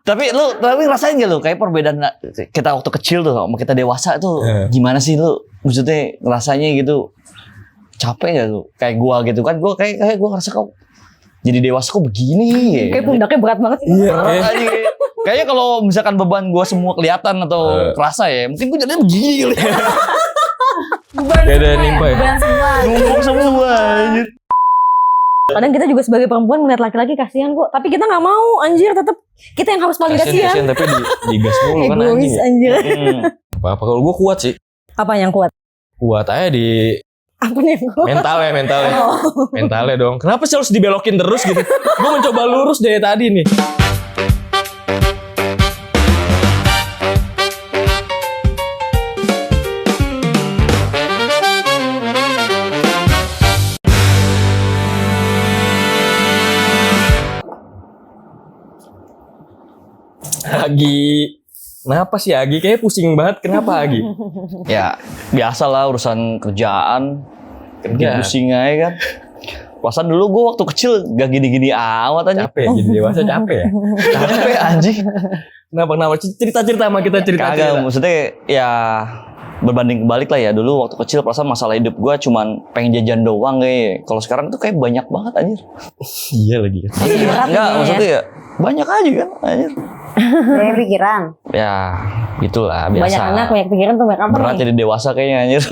tapi ngerasain gak lu kayak perbedaan kita waktu kecil tuh sama kita dewasa tuh gimana sih lu? Maksudnya rasanya gitu capek gak lu? Kayak gua gitu kan, gua kayak gua ngerasa kok jadi dewasa kok begini ya. Kayak pundaknya berat banget sih. Iya. Kayaknya kalau misalkan beban gua semua kelihatan atau kerasa ya, mungkin gua jadinya begini kali. Gak ada nimpa ya. Numpuk semua anjir. Kadang kita juga sebagai perempuan ngeliat laki-laki kasihan kok, tapi kita nggak mau anjir, tetap kita yang harus paling kasihan. Tapi digas mulu kan Egois anjir. Apa kalau gue kuat sih? Apa yang kuat? Kuat aja di Apa nih yang kuat? mentalnya. Mentalnya dong. Kenapa sih harus dibelokin terus gitu? Gue mencoba lurus dari tadi nih. Agi, kenapa sih Agi? Kayaknya pusing banget. Kenapa Agi? Ya biasalah urusan kerjaan. Bikin pusing aja kan. Perasaan dulu gue waktu kecil gak gini-gini amat aja. Capek, jadi dewasa capek ya? Capek anjing. Kenapa? Cerita-cerita sama kita cerita. Kagak, maksudnya ya berbanding kebalik lah ya. Dulu waktu kecil perasaan masalah hidup gue cuman pengen jajan doang kayak. Kalau sekarang tuh kayak banyak banget anjir. Iya lagi kan. Enggak, maksudnya ya banyak aja kan anjir. Banyak pikiran. Ya, gitulah biasa. Banyak anak, banyak pikiran tuh, banyak apa Berat nih? jadi dewasa kayaknya anjir.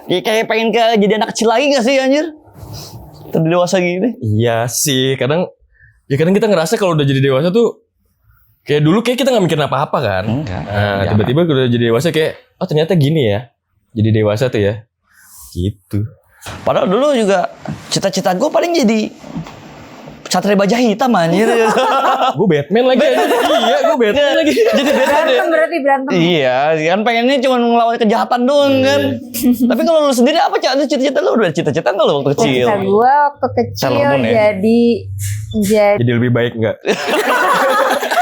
Kayak pengen jadi anak kecil lagi gak sih anjir? Jadi dewasa gini. Iya sih, kadang kita ngerasa kalau udah jadi dewasa tuh kayak dulu kayak kita nggak mikirin apa-apa kan. Enggak. Nah, tiba-tiba udah jadi dewasa kayak oh ternyata gini ya. Jadi dewasa tuh ya. Gitu. Padahal dulu juga cita-cita gue paling jadi Satria Baja Hitam anjir. Gue Batman lagi. Iya, gue Batman lagi. Jadi Berantem berarti berantem. Iya, kan pengennya cuma ngelawan kejahatan doang kan. Tapi kalau lu sendiri apa cita-cita lu? Udah cita-cita enggak lu waktu kecil? Cita gue waktu kecil Sailor Moon ya? jadi Jadi lebih baik enggak?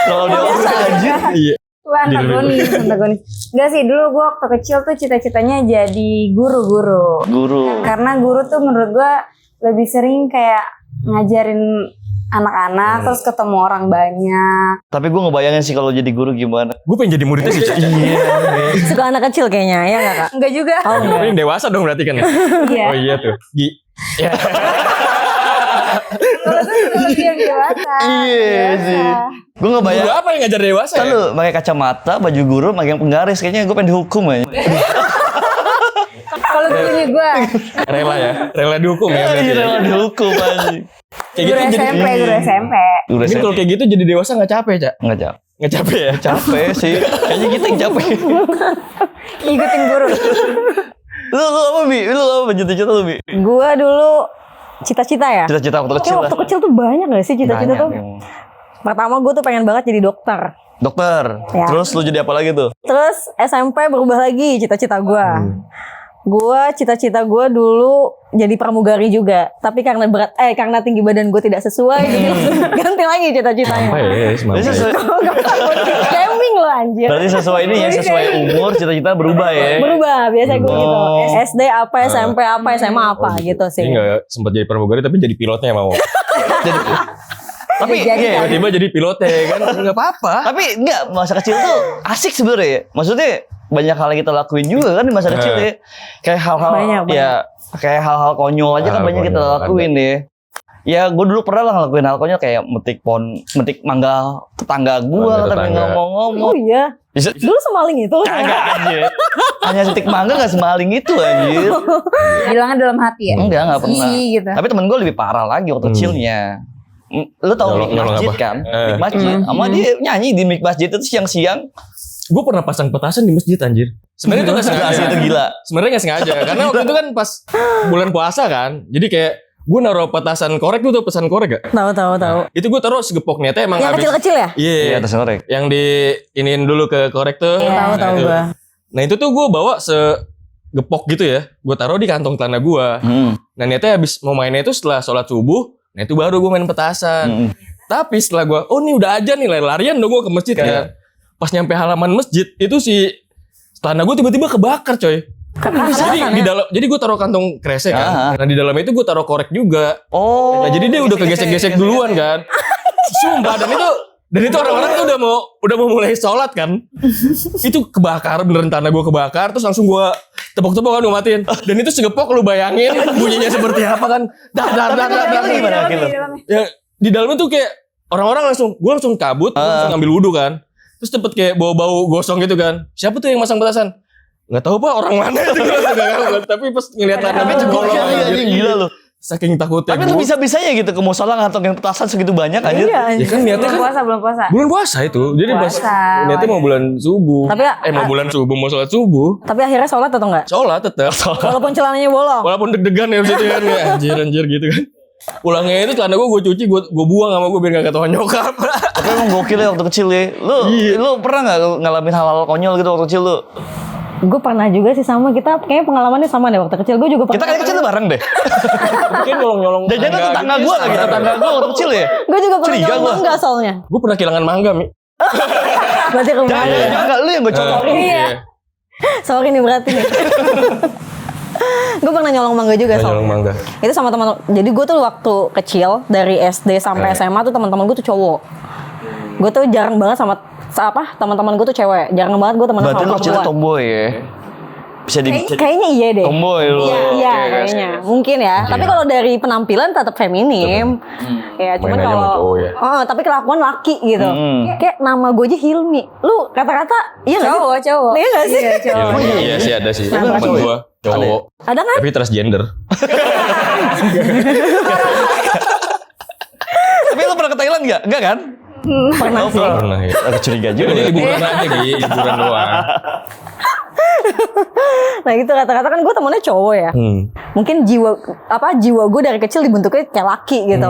Kalau dewasa anjir. Iya. antagonis. Enggak sih, dulu gue waktu kecil tuh cita-citanya jadi guru. Guru. Karena guru tuh menurut gue lebih sering kayak ngajarin anak-anak terus ketemu orang banyak. Tapi gue ngebayangin sih kalau jadi guru gimana. Gue pengen jadi muridnya sih. Iya. Suka anak kecil kayaknya, ya nggak kak? Enggak juga. Oh, Tapi yang dewasa dong berarti kan ya? Iya. Oh iya tuh. Ya. Kalau tuh lebih yang dewasa. Iya sih. Gue Guru ngebayang. apa yang ngajar dewasa Kan ya? lu pakai kacamata, baju guru, megang penggaris. Kayaknya gue pengen dihukum aja. Kalau gurunya gue Rela ya? Rela dihukum ya berarti ya? Iya, dihukum aja. Kayak guru gitu jadi... SMP. Guru Mungkin kalau kayak gitu jadi dewasa gak capek, Cak? Nggak capek. Gak capek ya? Capek sih. Kayaknya kita yang capek. Ngikutin guru. Lu apa, Bi? Lu apa cita-cita lu, Bi? Gue dulu cita-cita ya. Cita-cita waktu kecil lah. Waktu kecil tuh banyak gak sih cita-cita Banyak, tuh? emang. Pertama gue tuh pengen banget jadi dokter. Dokter. Ya. Terus lu jadi apa lagi tuh? Terus SMP berubah lagi cita-cita gue. Cita-cita gue dulu jadi pramugari juga. Tapi karena tinggi badan gue tidak sesuai, jadi langsung ganti lagi cita-citanya. Apa ya? Berarti sesuai, Gaming lo anjir. berarti sesuai ini ya, sesuai umur, cita-cita berubah ya. Berubah, biasa gue gitu. Oh. SD apa, SMP apa, SMA apa gitu sih. Ini gak sempat jadi pramugari tapi jadi pilotnya mau. Tapi Jadi iya, Tiba-tiba jadi pilotnya kan gak apa-apa. tapi enggak, masa kecil tuh asik sebenarnya ya. Maksudnya banyak hal yang kita lakuin juga kan di masa kecil ya. Kayak hal-hal Banyak. ya kayak hal-hal konyol aja kan Hal banyak kita konyol, lakuin ya. Ya gue dulu pernah lah ngelakuin hal konyol kayak metik mangga tetangga gue Mangga tapi tetangga. ngomong-ngomong. Oh iya. Bisa- Dulu semaling itu. Kagak anjir. Hanya setik mangga gak semaling itu anjir. Bilangnya dalam hati ya. Enggak pernah. Gitu. Tapi temen gue lebih parah lagi waktu kecilnya. Lu tau Nyolong- Mik nyolong Masjid apa? kan? Mik Masjid. Sama dia nyanyi di Mik Masjid itu siang-siang. Gue pernah pasang petasan di masjid anjir. Sebenarnya itu gak Asli sengaja. itu gila. Sebenarnya gak sengaja. Karena waktu itu kan pas bulan puasa kan. Jadi kayak gue naruh petasan korek tuh pesan korek gak? Tahu. Itu gue taruh segepok niatnya emang Yang habis. kecil-kecil ya? Iya. Iya, atas korek. Yang di iniin dulu ke korek tuh. Tahu Nah, itu. gue. Nah itu tuh gue bawa segepok gitu ya. Gue taruh di kantong celana gue. Nah niatnya habis mau mainnya itu setelah sholat subuh. Nah itu baru gue main petasan. Tapi setelah gue, oh ini udah aja nih, larian dong gue ke masjid kan. Iya. Pas nyampe halaman masjid, itu si celana gue tiba-tiba kebakar coy. Jadi gue taruh kantong kresek kan. Nah di dalamnya itu gue taruh korek juga. Oh. Nah jadi dia udah kegesek-gesek duluan kan. Sumpah, dan itu orang-orang tuh udah mau mulai sholat kan. Itu kebakar beneran, tanah gue kebakar, terus langsung gue tepok-tepok kan, gue matiin. Dan itu segepok, lu bayangin bunyinya seperti apa kan. Dar. Gimana gitu? Ya di dalamnya tuh kayak orang-orang gue langsung kabut, langsung ngambil wudhu kan. Terus cepet kayak bau-bau gosong gitu kan. Siapa tuh yang masang petasan? Nggak tahu Pak, orang mana itu. Tapi pas ngeliat tanah bolong anjir, gila lu. Saking takutnya. Tapi lu bisa-bisanya gitu ke musola ngantongin petasan segitu banyak anjir. Iya, Ya kan niatnya kan Belum puasa. bulan puasa itu. Jadi pas niatnya mau bulan subuh. Tapi mau bulan subuh, mau sholat subuh. Tapi akhirnya sholat atau enggak? Sholat tetap. Walaupun celananya bolong. Walaupun deg-degan ya gitu kan. Anjir gitu kan. Pulangnya itu celana gue cuci, gue buang sama gue biar gak ketahuan nyokap. Tapi emang gokil ya waktu kecil ya. Lu pernah gak ngalamin hal-hal konyol gitu waktu kecil lu? Gue pernah juga sih sama. Kita kayaknya pengalamannya sama deh waktu kecil. Gue juga pernah. Kita kayak kecil bareng deh. Mungkin nyolong-nyolong. Jajannya tetangga gue lagi, tetangga gue waktu kecil ya. Gue juga pernah Curiga nyolong gua. mangga soalnya. Gue pernah kehilangan mangga, Mi. Berarti rumah. Jangan, lu yang gue cocokin. Iya. Sorry nih berarti nih. Gue pernah nyolong mangga juga Nyolong mangga. Itu sama teman. Jadi gue tuh waktu kecil dari SD sampai SMA tuh teman-teman gue tuh cowok. Gue tuh jarang banget sama teman-teman gue tuh cewek. Jarang banget gue temenan Berarti sama lu kecilnya perempuan. tomboy ya. Bisa di Kayaknya iya deh. tomboy lu. Iya kayaknya. Mungkin ya. Tapi kalau dari penampilan tetap feminim. Ya cuman Main aja sama kalau cowok ya. tapi kelakuan laki gitu. Kayak nama gue aja Hilmi. Lu kata-kata iya nggak sih? Cowok. Iya nggak sih? Iya sih ada sih. Nah, Temen gue cowok. Ada kan? Tapi transgender. Tapi lu pernah ke Thailand gak? Enggak kan? Pernah sih. Pernah ya. Aku curiga juga. Jadi liburan aja gitu, liburan doang. Nah gitu kata-kata kan gue temennya cowok ya. Mungkin jiwa gue dari kecil dibentuknya kayak laki gitu.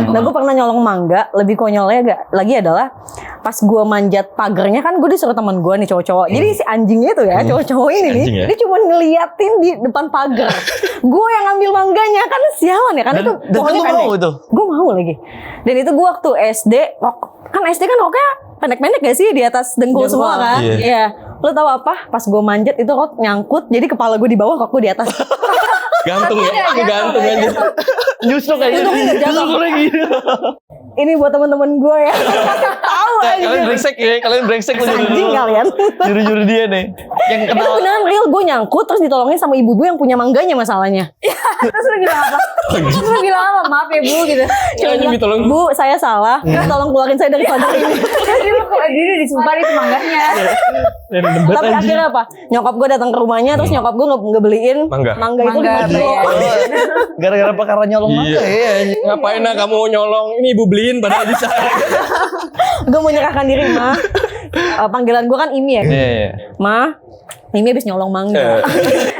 Nah gue pernah nyolong mangga. Lebih konyolnya lagi adalah pas gue manjat pagernya kan gue disuruh teman gue nih cowok-cowok. Jadi si anjingnya itu ya cowok-cowok ini nih Anjing ya? dia cuma ngeliatin di depan pagar. Gue yang ngambil mangganya kan sialan ya kan itu Dan pokoknya lu pendek. mau itu? Gue mau lagi. Dan itu gue waktu SD kan SD kan roknya pendek-pendek gak sih di atas dengkul semua kan? Iya. Iya. Lo tau apa? Pas gue manjat itu rok nyangkut, jadi kepala gue di bawah, rok gue di atas. Gantung ya, gantung aja. Justru kayak Itu nggak jatuh. Justru lagi. Ini buat temen-temen gue ya. Tahu aja. Kalian brengsek ya, kalian brengsek lu Anjing kalian. Juri-juri dia nih. Yang Itu kenal. beneran real, gue nyangkut terus ditolongin sama ibu-ibu yang punya mangganya masalahnya. Terus lu bilang apa? Terus lu bilang apa? Maaf ya Bu gitu. Cuma Anjing bilang, ditolong. Bu saya salah, tolong keluarin saya dari pagar ini. Terus dia kok dia disumpah itu mangganya. Tapi akhirnya apa? Nyokap gue datang ke rumahnya, terus nyokap gue ngebeliin Mangga. itu 5 kilo. Gara-gara perkara nyolong mangga ya. Ngapain kamu nyolong? Ini ibu beliin padahal bisa. Gue menyerahkan diri, Ma. Panggilan gue kan Imi ya. Iya. Ma, Mimi habis nyolong mangga.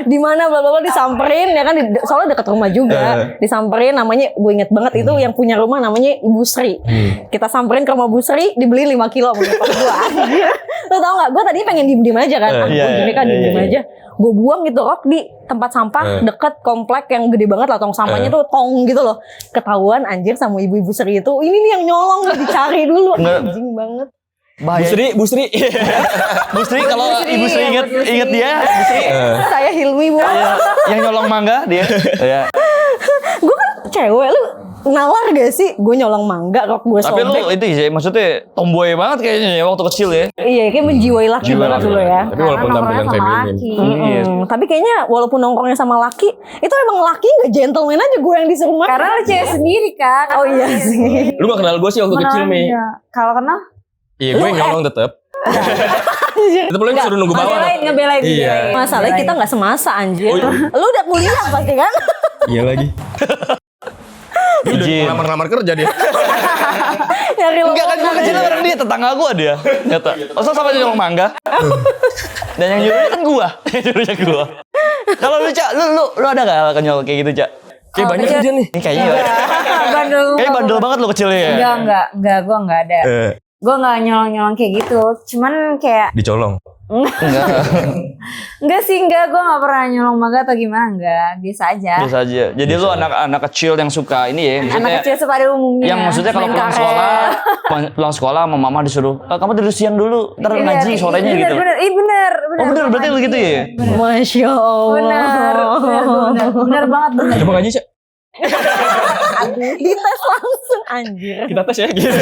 Di mana bla bla bla disamperin ya kan soalnya dekat rumah juga. Disamperin namanya gue inget banget itu yang punya rumah namanya Ibu Sri. Kita samperin ke rumah Bu Sri dibeli 5 kilo sama nyokap gue. Lo tau gak? Gue tadi pengen diem-diem aja kan. Gini kan diem-diem aja. Gue buang gitu rok di tempat sampah deket komplek yang gede banget lah, tong sampahnya tuh tong gitu loh. Ketahuan anjir sama ibu-ibu Sri itu. Ini nih yang nyolong, dicari dulu. Anjing banget. Bahaya. Bu Sri. Bu Sri kalau Ibu Sri inget dia, Bu Sri Saya Hilmi Bu. yang nyolong mangga dia. Iya. Gue kan cewek, lu nalar gak sih? Gue nyolong mangga, rok gue Tapi lu sobek. itu sih maksudnya tomboy banget kayaknya ya waktu kecil ya. Iya, kayak menjiwai laki banget dulu ya. Tapi walaupun tampilan feminim. Tapi kayaknya walaupun nongkrongnya sama laki, itu emang laki gak gentleman aja gue yang disuruh makan. Karena lu cewek sendiri kan. Oh iya sih. Lu gak kenal gue sih waktu kecil, Mi. Kalau kenal Iya, gue yang nyolong tetep. Tetep lu yang suruh nunggu bawah. ngebelain. Iya. Masalahnya kita gak semasa anjir. Oh, iya. Lu udah kuliah pasti kan? Iya lagi. Lu udah Izin. ngelamar kerja dia. Nyari Enggak kan gue kecil bareng dia, tetangga gue dia. Nyata. Masa sama dia nyolong mangga. Dan yang nyuruhnya kan gue. Yang nyuruhnya gue. Kalau lu Cak, lu ada gak kenyol kayak gitu Cak? Kayak banyak dia nih. Ini kayaknya Bandel. kayaknya bandel banget lu kecilnya ya. Enggak, gue enggak ada. Gue enggak nyolong-nyolong kayak gitu. Cuman kayak Dicolong. enggak sih, gue enggak pernah nyolong mangga atau gimana, enggak. Biasa aja. Biasa aja. Jadi lu anak kecil yang suka ini ya, maksudnya Anak kecil pada umumnya. yang maksudnya kalau Main pulang sekolah sama mama disuruh, kamu tidur siang dulu, ntar ngaji sorenya gitu. Bener. Oh bener, berarti lu gitu ya? Masya Allah. Bener banget. Coba ngaji, Cak. Dites langsung anjir. Kita tes ya gitu.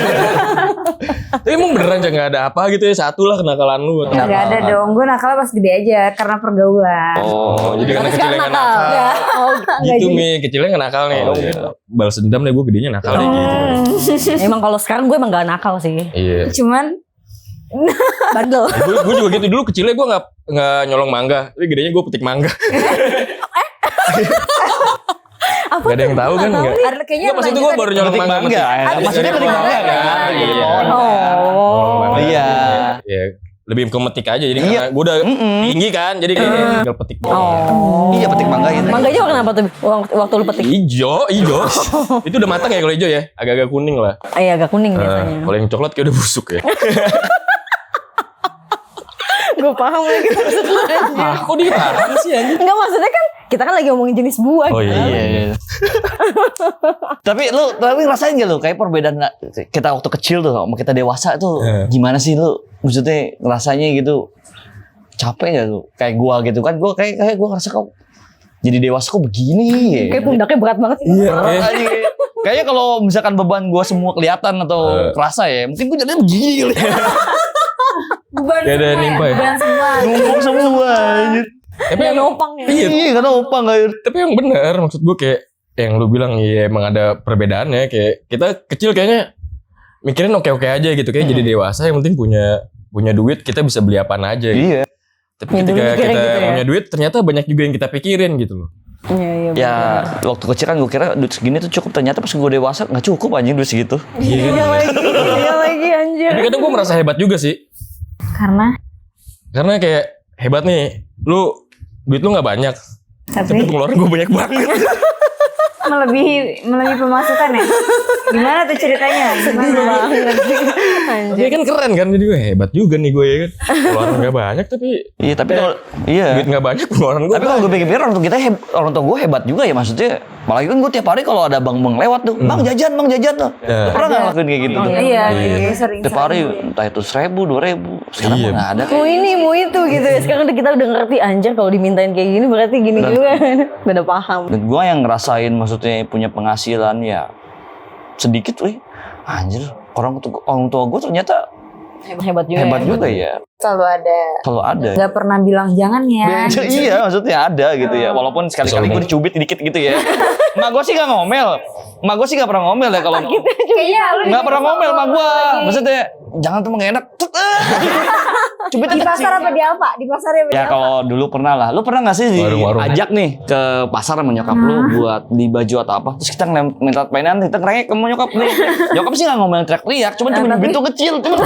Tapi emang beneran nggak ada apa gitu ya, satu lah kenakalan lu. Gak ada dong, gue nakal pas gede aja karena pergaulan. Oh, jadi karena kecilnya nggak nakal. Enggak. Oh, Gitu Mi, kecilnya nggak nakal nih. Oh, mungkin balas dendam deh, gue gedenya nakal deh gitu. Emang kalau sekarang gue emang gak nakal sih. Iya. Cuman Bandel. Gue juga gitu dulu, kecilnya gue nggak nyolong mangga, tapi gedenya gue petik mangga. Apa Gak ada yang tahu kan? Nggak. ada kayaknya Nggak, pas itu gue baru nyolong Petik mangga. mangga. Maksudnya petik mangga kan? Iya. Oh. Iya. Ya, lebih ke metik aja, jadi karena gue udah tinggi kan, jadi kayak tinggal petik. Oh. Iya petik mangga gitu. Mangganya warna apa tuh waktu lu petik? Hijau. Itu udah matang ya kalau hijau ya, agak-agak kuning lah. Iya agak kuning biasanya. Kalau yang coklat kayak udah busuk ya. Gue paham lagi maksud lu. Kok dia paham sih anjing? Enggak, maksudnya kan kita kan lagi ngomongin jenis buah. Oh gitu. iya. Tapi ngerasain gak lu kayak perbedaan kita waktu kecil tuh sama kita dewasa tuh gimana sih lu? Maksudnya rasanya gitu capek gak lu? Kayak gua gitu kan, gua kayak gua ngerasa kok jadi dewasa kok begini ya. Kayak pundaknya berat banget sih. Iya. Kayaknya kalau misalkan beban gua semua kelihatan atau kerasa ya, mungkin gua jadinya begini kali. beban Gak ada semua ya, nimpa ya? beban semua. Numpuk semua anjir. Tapi Kayak yang nopang ya. Iya, karena opang air. Tapi yang benar, maksud gue kayak yang lu bilang ya emang ada perbedaannya. Kayak kita kecil kayaknya mikirin oke-oke aja gitu, kayak jadi dewasa yang penting punya duit, kita bisa beli apaan aja gitu. Iya. Tapi Yang dulu ketika mikirnya kita gitu ya? punya duit, ternyata banyak juga yang kita pikirin gitu loh. Iya. Ya waktu kecil kan gue kira duit segini tuh cukup, ternyata pas gue dewasa nggak cukup anjing duit segitu. Iya lagi anjir. Tapi kadang gue merasa hebat juga sih. Karena Karena kayak hebat nih, duit lu nggak banyak, tapi tapi pengeluaran gue banyak banget. melebihi pemasukan ya. Gimana tuh ceritanya? Gimana? Tapi kan keren kan, jadi gue hebat juga nih gue ya kan. Pengeluaran nggak banyak tapi Iya tapi kalau iya. duit nggak banyak, pengeluaran gue. Tapi kalau gue pikir-pikir orang tua gue hebat juga ya, maksudnya. Apalagi kan gue tiap hari kalau ada bang lewat tuh, bang jajan tuh. Ya. Pernah nggak ngelakuin kayak gitu? Tuh? Iya, sering. Tiap hari entah itu 1.000, 2.000. Sekarang Iya. mah nggak ada. Mau ini mau itu gitu ya. Sekarang kita udah ngerti anjir kalau dimintain kayak gini berarti gini juga. Udah paham. Dan gue yang ngerasain maksudnya punya penghasilan ya sedikit, anjir orang tua gue ternyata Hebat juga. hebat juga ya. Selalu ada. Kalau ada. Gak pernah bilang jangan ya. Iya maksudnya ada gitu ya. Walaupun sekali-kali gue dicubit dikit gitu ya. Mak gue sih gak ngomel. Mak gue sih gak pernah ngomel ya kalau. Kayaknya lu Gak pernah ngomel mak gue. Maksudnya jangan tuh enak. Cubitin di pasar apa di apa? Di pasar ya? Ya kalau dulu pernah lah. Lu pernah gak sih Warung-warung. ajak nih ke pasar sama nyokap lu buat beli baju atau apa. Terus kita minta mainan, kita ngerengek ke nyokap nih. Nyokap sih gak ngomel teriak-teriak. Cuman cubit tuh kecil. Cuman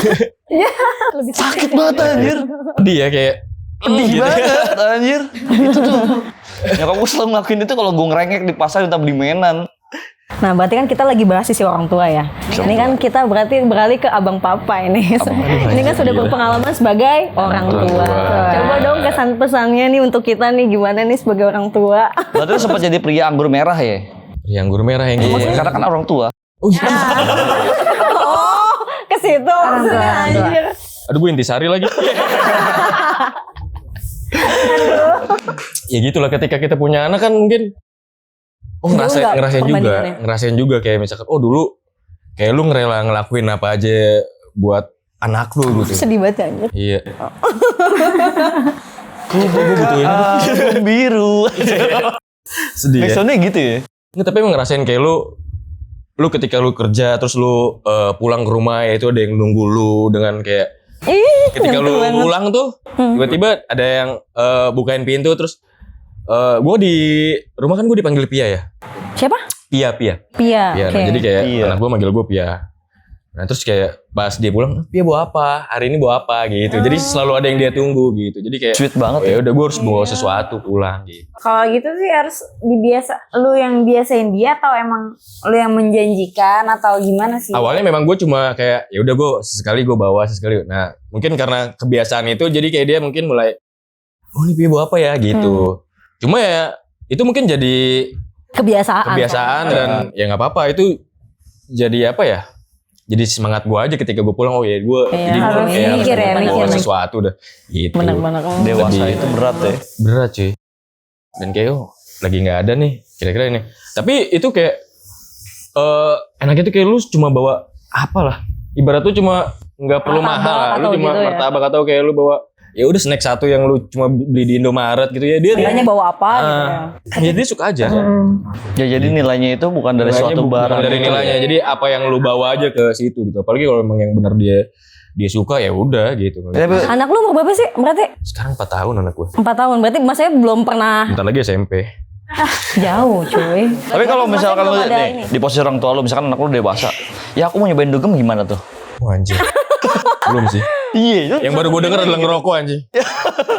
sakit banget anjir. Dia kayak Pedih gitu. banget anjir. Itu tuh. Nyokap gue selalu ngelakuin itu kalau gue ngerengek di pasar minta beli mainan. Nah berarti kan kita lagi bahas sisi orang tua ya. Ini kan kita berarti beralih ke abang papa ini. Ini kan sudah berpengalaman sebagai orang tua. Coba dong kesan pesannya nih untuk kita nih, gimana nih sebagai orang tua. Berarti lu sempat jadi pria anggur merah ya? Pria anggur merah yang gitu. Karena kan orang tua. Oh iya. Oh ke situ. Anjir. Aduh gue intisari lagi. Ya gitulah, ketika kita punya anak kan mungkin ngerasain juga kayak misalkan dulu kayak lu ngelakuin apa aja buat anak lu gitu. Sedih banget anjir. Iya. Gue butuhin Biru. sedih ya. Maksudnya gitu ya? Nggak, tapi emang ngerasain kayak lu ketika lu kerja terus lu pulang ke rumah ya itu ada yang nunggu lu dengan kayak ketika lu pulang tuh tiba-tiba ada yang bukain pintu terus gue di rumah kan gue dipanggil Pia ya. Siapa? Pia. Pia. Nah, jadi kayak anak gue manggil gue Pia. Nah terus kayak pas dia pulang, Pia bawa apa? Hari ini bawa apa gitu. Jadi selalu ada yang dia tunggu gitu. Jadi kayak Sweet banget ya udah gue harus bawa sesuatu pulang gitu. Kalau gitu sih harus lu yang biasain dia atau emang lu yang menjanjikan atau gimana sih? Awalnya memang gue cuma kayak ya udah gue sesekali gue bawa sesekali. Nah mungkin karena kebiasaan itu jadi kayak dia mungkin mulai ini Pia bawa apa ya gitu. Cuma ya itu mungkin jadi kebiasaan dan ya nggak apa-apa, itu jadi apa ya? Jadi semangat gue aja ketika gue pulang jadi gue harus mikir ya, bawa sesuatu dah gitu. Benar-benar. Dewasa itu berat ya. Berat cuy. Dan kayak lagi nggak ada nih kira-kira ini. Tapi itu kayak enaknya tuh kayak lu cuma bawa apalah. Ibarat tuh cuma nggak perlu mahal lah. Lu cuma gitu ya. martabak atau kayak lu bawa ya udah snack satu yang lu cuma beli di Indomaret gitu ya. Dia Nilainya bawa apa gitu ya. ya dia suka aja. Ya jadi nilainya itu bukan dari Nilainya suatu bukan barang. dari gitu nilainya. ya. Jadi apa yang lu bawa aja ke situ gitu. Apalagi kalau memang yang benar dia suka ya udah gitu. Tapi Anak lu umur berapa sih? Berarti Sekarang 4 tahun anak gue. 4 tahun. Berarti masanya belum pernah Bentar lagi SMP. jauh, cuy. Tapi kalau misalkan lu belum ada nih, ini. di posisi orang tua lu, misalkan anak lu dewasa, ya aku mau nyobain dugem gimana tuh? Wah anjir. Belum sih. Iya. Yang baru gue denger adalah ngerokok anjing.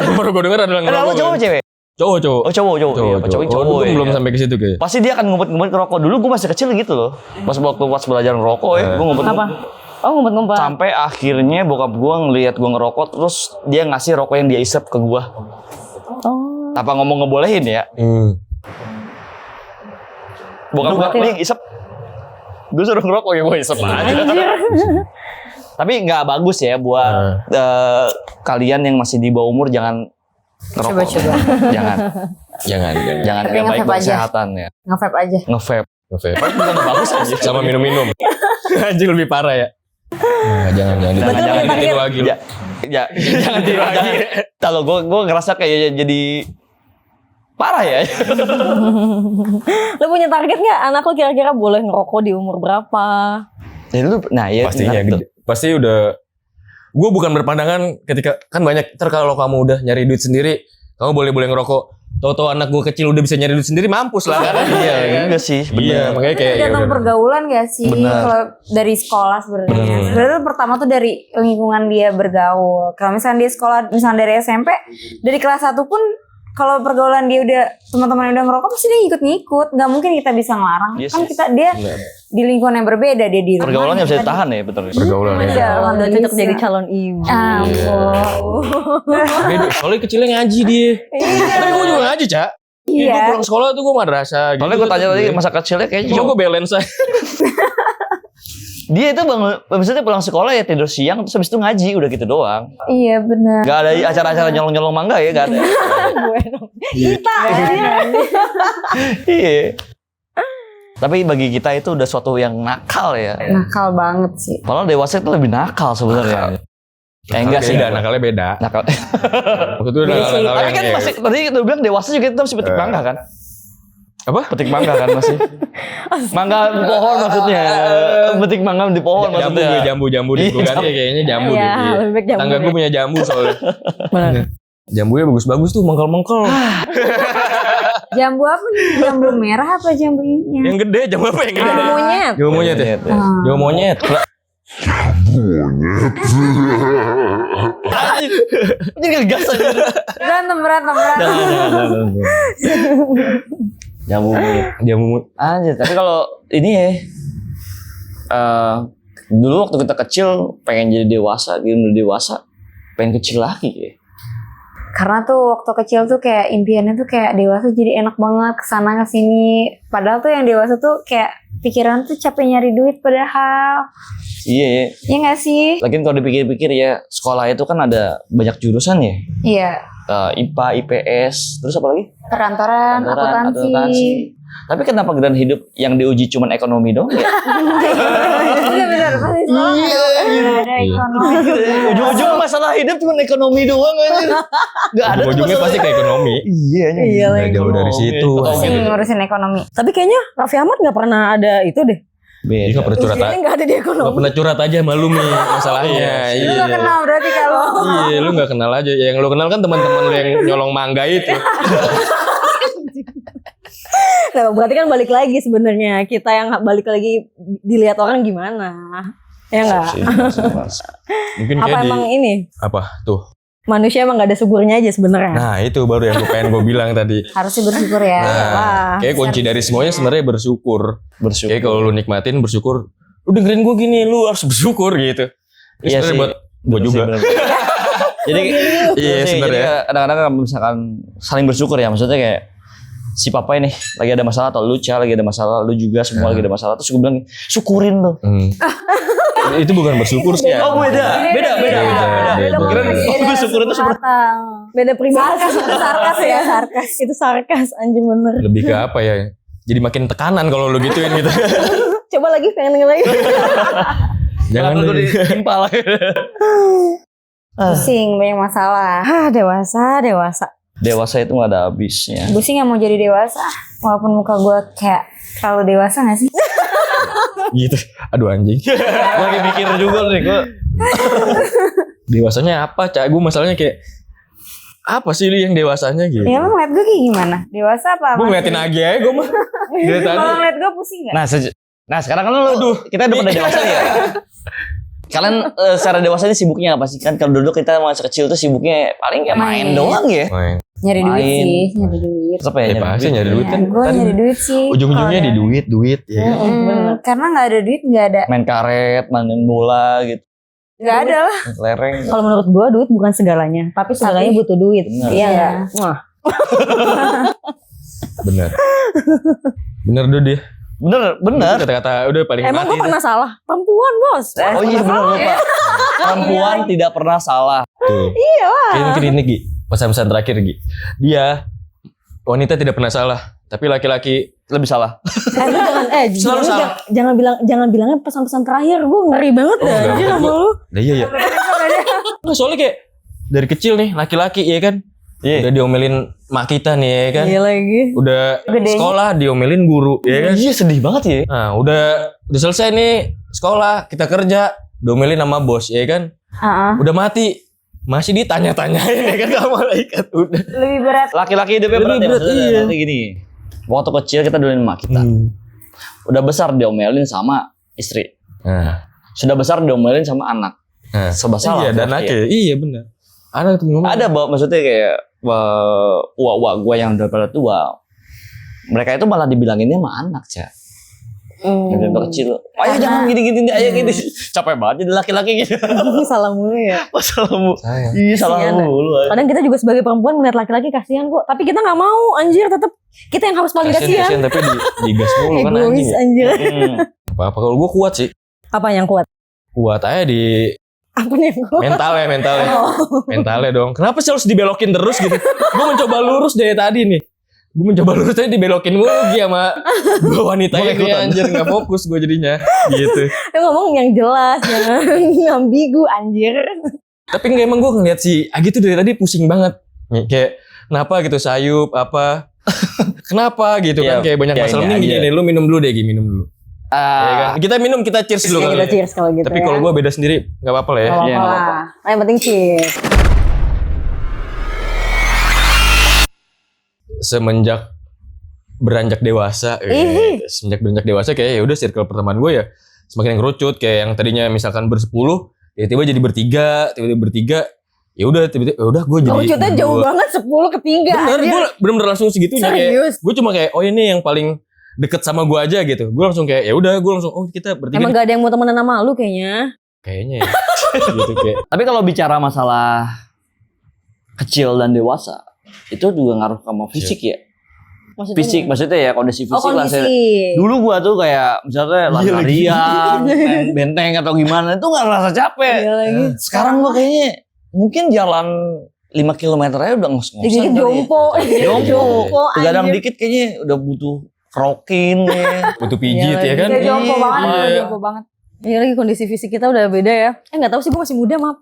Yang baru gue denger adalah Anak lu ngerokok. cowok cewek? Cowok. Oh cowok. Iya, cowok Gue ya. belum sampai ke situ kayak. Pasti dia akan ngumpet-ngumpet ngerokok. Dulu gue masih kecil gitu loh. Pas belajar ngerokok ya, gue ngumpet. Apa? Oh, ngumpet-ngumpet. Sampai akhirnya bokap gue ngelihat gue ngerokok, terus dia ngasih rokok yang dia isep ke gue. Oh. Tanpa ngomong ngebolehin ya. Bokap gue, nih isep. Gue suruh ngerokok ya, gue isep aja. Tapi nggak bagus ya buat kalian yang masih di bawah umur, jangan ngerokok. Coba-coba. Jangan Tapi nggak baik nge-vape buat aja. kesehatan ya. Nge-vape aja. Nge-vape. Nge-vape. Bukan bagus aja. Sama minum-minum. Anjing lebih parah ya. Nah, jangan Jangan ditiru lagi lu. Ya, jangan tiru lagi. Kalau gue ngerasa kayak jadi parah ya. Lu punya target nggak? Anak lu kira-kira boleh ngerokok di umur berapa? Ya lu, nah ya Pastinya nah, gede. Pasti udah. Gue bukan berpandangan ketika kan banyak kalau kamu udah nyari duit sendiri, kamu boleh ngerokok. Tahu-tahu anak gue kecil udah bisa nyari duit sendiri, mampus lah kan. Iya, enggak sih, Iya, bener. makanya kayak ya Tergantung udah. pergaulan gak sih? Benar. Kalau dari sekolah sebenarnya. Sebenarnya pertama tuh dari lingkungan dia bergaul. Kalau misalnya dia sekolah, misalnya dari SMP, dari kelas 1 pun kalau pergaulan dia udah teman-teman udah ngerokok pasti dia ngikut-ngikut. Nggak mungkin kita bisa ngelarang. Yes, Kan yes. dia di lingkungan yang berbeda, dia di rumah. Pergaulannya bisa kita ditahan ya, betul. Pergaulan ya. Iya, Udah cocok bisa. jadi calon ibu. Ampun. Beda. Soalnya kecilnya ngaji dia. Tapi gue juga ngaji, Cak. Gue Iya. pulang sekolah tuh gue madrasah gitu. Soalnya gue tanya tadi masa kecilnya kayaknya Cuma gue balance aja. dia itu bangun, maksudnya pulang sekolah ya tidur siang, terus habis itu ngaji, udah gitu doang. Iya benar. Gak ada acara-acara nyolong-nyolong mangga ya, gak ada. Gue dong. Kita Iya. Tapi bagi kita itu udah suatu yang nakal ya. Nakal banget sih. Padahal dewasa itu lebih nakal sebenarnya. Enggak sih. Beda, nakalnya beda. Nakal. Maksudnya udah nakal Tapi yang kan kayak- masih, tadi kita bilang dewasa juga kita masih petik mangga kan? Apa? Petik mangga kan masih. Mangga di pohon maksudnya. Petik mangga di pohon Jambu maksudnya. jambu di gue ganti kayaknya jambu Iya, deh. lebih baik jambu Tangga deh. gue punya jambu soalnya. Benar. Jambunya bagus-bagus tuh, mengkel-mengkel. Jambu apa nih? Jambu merah apa jambu ini? Yang gede, jambu apa yang gede? Jambu monyet. Jambu monyet ya? Jambu monyet. Ini ngegas aja. Berantem. Jambu mulut. Jambu monyet. Anjir, tapi kalau ini ya dulu waktu kita kecil pengen jadi dewasa, udah dewasa pengen kecil lagi ya. Karena tuh waktu kecil tuh kayak impiannya tuh kayak dewasa jadi enak banget kesana kesini. Padahal tuh yang dewasa tuh kayak pikiran tuh capek nyari duit padahal. Iya ya. Iya gak sih? Lagian kalau dipikir-pikir ya, sekolah itu kan ada banyak jurusan ya. Iya. IPA, IPS, terus apa lagi? Perkantoran, akuntansi. Tapi kenapa giliran hidup yang diuji cuman ekonomi dong? Ya? Iya benar. Pasti sekolah ada ekonomi. Ujung-ujung masalah hidup cuman ekonomi doang aja. Gak ada tuh Ujungnya masalah- pasti ke ekonomi. Iya, Iya, Nggak jauh dari situ. Pusing ngurusin ekonomi. Tapi kayaknya Raffi Ahmad nggak pernah ada itu deh. Dia nggak pernah curhat. Usianya nggak ada di Nggak ekonomi. pernah curhat aja sama lu nih masalahnya. Lu gak kenal berarti kalau. Iya, lu nggak kenal aja. Yang lu kenal kan teman-teman lu yang nyolong mangga itu. Nah, berarti kan balik lagi sebenarnya kita yang balik lagi dilihat orang gimana. Ya enggak? Mungkin Apa kayak di emang ini apa tuh? manusia emang gak ada syukurnya aja sebenarnya? Nah, itu baru yang pengen gue bilang tadi. Harusnya bersyukur ya. Nah, kayak kunci dari semuanya sebenarnya bersyukur. Kayak kalau lu nikmatin bersyukur, lu dengerin gue gini, lu harus bersyukur gitu. Ini Iya sebenarnya sih. buat gue juga. Jadi Iya, sih, sebenarnya. jadi kadang-kadang kalau misalkan saling bersyukur ya, maksudnya kayak si papa ini lagi ada masalah atau lu Ca lagi ada masalah, lu juga semua lagi ada masalah, terus gue bilang syukurin lu. Itu bukan bersyukur sih ya. Oh beda. Kira bersyukur itu seperti Beda pribadi. Sarkas ya, sarkas. Itu sarkas anjing bener. Lebih ke apa ya? Jadi makin tekanan kalau lu gituin gitu. Coba lagi pengen denger lagi. Jangan Lalu deh. ditimpal. Pusing, banyak masalah. Dewasa. Dewasa itu gak ada habisnya. Gue sih gak mau jadi dewasa. Walaupun muka gue kayak terlalu dewasa gak sih? Gitu. Aduh anjing. Gue lagi mikir juga nih gue. Dewasanya apa, Cak? Gue masalahnya kayak apa sih lu yang dewasanya gitu? Ya lo ngeliat gue kayak gimana? Dewasa apa? Gue ngeliatin aja ya gue mah. Dari tadi. Kalau ngeliat gue pusing gak? Nah sekarang kan lu, kita udah pada dewasa nih ya. Kalian secara dewasa ini sibuknya apa sih? Kan kalau dulu kita masa kecil tuh sibuknya paling kayak main doang ya. Main. Nyari duit Main. sih, nyari duit. Apa ya? Pasti nyari duit kan. Gue nyari duit sih. Ujung-ujungnya di duit ya kan. Karena gak ada duit gak ada. Main karet, main bola gitu. Gak ada lah. Main kelereng. Kalau menurut gue duit bukan segalanya, tapi segalanya butuh duit. Bener. Iya Iya. nggak? Wah. Bener. Bener tuh dia. Bener. Itu kata-kata udah paling Emang gue mati. pernah salah? Perempuan bos. Oh iya bener lupa. Perempuan tidak pernah salah. Tuh. Kayak mungkin ini Gi. Pesan-pesan terakhir Gi. Dia wanita tidak pernah salah. Tapi laki-laki Lebih salah. Selalu salah. Jangan bilangnya pesan-pesan terakhir. Gue ngeri banget dah. enggak, Anjir sama enggak. lu. Nah, iya ya. Nggak, soalnya kayak dari kecil nih laki-laki ya kan. Iya. Udah diomelin mak kita nih ya kan. Iya lagi. Udah Gedenya. sekolah diomelin guru ya kan. Iya sedih banget ya. Nah, udah selesai nih sekolah, kita kerja, diomelin sama bos ya kan. Udah mati, masih ditanya-tanyain ya kan sama malaikat udah. Lebih berat. Laki-laki hidupnya Lebih berat ya. berat, Maksudnya iya. nanti gini. Waktu kecil kita duluin emak kita. Udah besar diomelin sama istri. Nah, Sudah besar diomelin sama anak. nah. Sebesar Iya, dan laki-laki ya. anaknya. Iya benar. Anak tuh ngomong. Ada maksudnya kayak uak-uak gue yang udah pada tua. Mereka itu malah dibilanginnya sama anak, Cak. Yang udah kecil. Ayo jangan gini-gini, ayo gini. Capek banget jadi laki-laki gitu. Salah mulu ya. Masalahmu. Sayang. Iya salah Kasihan. mulu. Kadang kita juga sebagai perempuan melihat laki-laki kasihan kok. Tapi kita nggak mau anjir. Tetap kita yang harus paling Kasian kasihan. tapi digas mulu kan Egois anjing. anjir. Apa kalau gue kuat sih. Apa yang kuat? Kuat aja di Apa nih yang kuat? mentalnya. Oh. Mentalnya dong. Kenapa sih harus dibelokin terus gitu? Gue mencoba lurus dari tadi nih. Gue mencoba lurus tadi dibelokin mulu Gi sama dua wanita Gua ini ikutan. anjir gak fokus gue jadinya gitu. Lu ngomong yang jelas, jangan ambigu anjir. Tapi enggak emang gue ngeliat si Agi tuh dari tadi pusing banget. Kayak kenapa gitu sayup apa? Kenapa gitu kan Iya, kayak banyak ya masalah. ini Mending aja. gini lu minum dulu deh Gi, minum dulu. Ya kan? Kita minum, kita cheers dulu Ya, kali kita ya. cheers kalau gitu. Tapi kalau gue beda sendiri gak apa-apa lah ya. Gak Iya, apa-apa nggak lah. Nah, yang penting cheers. Semenjak beranjak dewasa, kayak ya udah circle pertemanan gue ya semakin ngerucut. Kayak yang tadinya misalkan bersepuluh, tiba-tiba jadi bertiga, ya udah tiba-tiba udah gue jadi Kerucutnya jauh berdua. banget 10 ke 3 Bener, anjir. gue bener-bener langsung segitunya kayak Serius? gue cuma kayak oh ini yang paling deket sama gue aja gitu. Gue langsung kayak ya udah gue langsung oh kita bertiga Emang gak ada yang mau temenan sama lu kayaknya. kayaknya ya. Gitu kayak Tapi kalau bicara masalah kecil dan dewasa, itu juga ngaruh sama fisik ya. Maksudnya Fisik maksudnya ya kondisi Oh fisik lah. kondisi. Dulu gua tuh kayak misalnya lari-larian, main benteng atau gimana itu gak ngerasa capek. Iya lagi. Sekarang gua kayaknya mungkin jalan 5 km aja udah ngos-ngosan. Dikit jompo. Jompo. Begadang anjir. dikit kayaknya udah butuh krokin ya. butuh pijit Iya ya kan. Udah jompo banget, Iya. udah jompo banget. Iya lagi kondisi fisik kita udah beda ya. Gak tahu sih gue masih muda maaf.